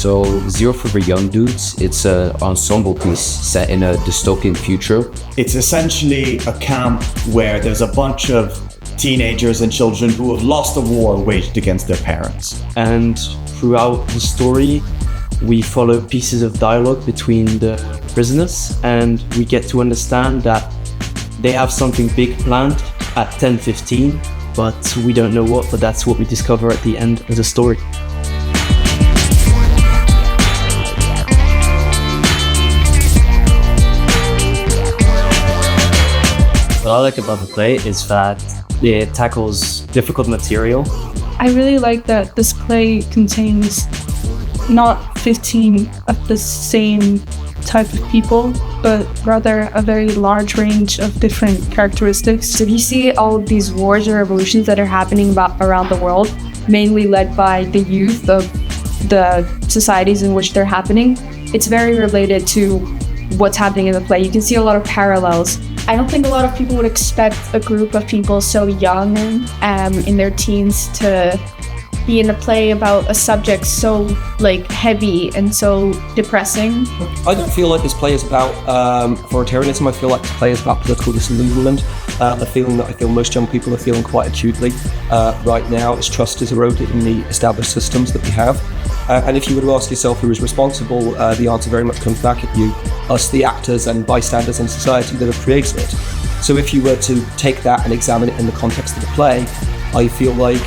So Zero for the Young Dudes, it's an ensemble piece set in a dystopian future. It's essentially a camp where there's a bunch of teenagers and children who have lost a war waged against their parents. And throughout the story, we follow pieces of dialogue between the prisoners, and we get to understand that they have something big planned at 10:15, but we don't know what, but that's what we discover at the end of the story. What I like about the play is that it tackles difficult material. I really like that this play contains not 15 of the same type of people, but rather a very large range of different characteristics. So you see all of these wars or revolutions that are happening around the world, mainly led by the youth of the societies in which they're happening. It's very related to what's happening in the play. You can see a lot of parallels. I don't think a lot of people would expect a group of people so young in their teens to be in a play about a subject so heavy and so depressing. I don't feel like this play is about authoritarianism. I feel like this play is about political disillusionment. A feeling that I feel most young people are feeling quite acutely right now as trust is eroded in the established systems that we have. And if you were to ask yourself who is responsible, the answer very much comes back at you, us, the actors and bystanders in society that have created it. So if you were to take that and examine it in the context of the play, I feel like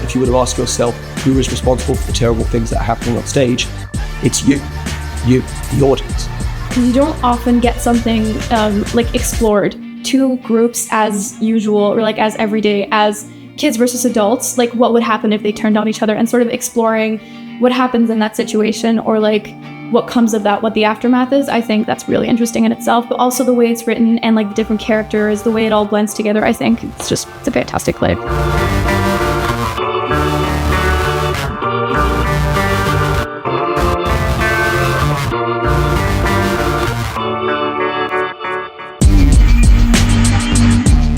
if you were to ask yourself who is responsible for the terrible things that are happening on stage, it's you, the audience. You don't often get something explored. Two groups as usual, or as everyday, as kids versus adults, what would happen if they turned on each other, and sort of exploring what happens in that situation, or what comes of that, what the aftermath is. I think that's really interesting in itself, but also the way it's written and the different characters, the way it all blends together. I think it's a fantastic play.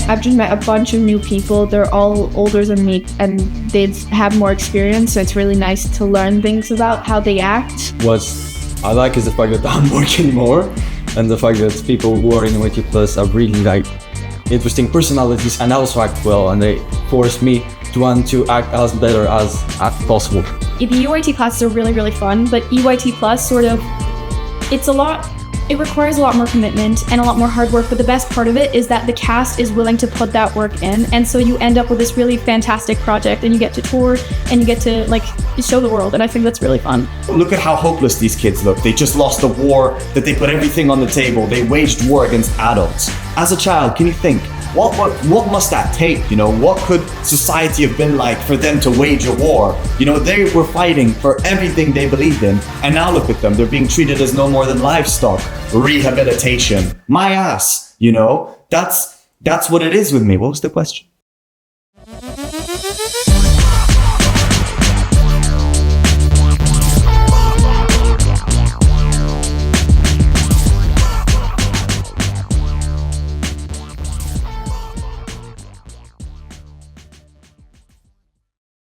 I've just met a bunch of new people. They're all older than me and they have more experience, so it's really nice to learn things about how they act. What I like is the fact that I'm working more, and the fact that people who are in EYT Plus are really interesting personalities and also act well, and they force me to want to act as better as possible. The EYT classes are really, really fun, but EYT Plus it requires a lot more commitment and a lot more hard work, but the best part of it is that the cast is willing to put that work in, and so you end up with this really fantastic project, and you get to tour and you get to show the world, and I think that's really fun. Look at how hopeless these kids look. They just lost a war that they put everything on the table. They waged war against adults. As a child, can you think, what must that take? What could society have been like for them to wage a war? They were fighting for everything they believed in, and now look at them. They're being treated as no more than livestock. Rehabilitation. My ass. That's what it is with me. What was the question?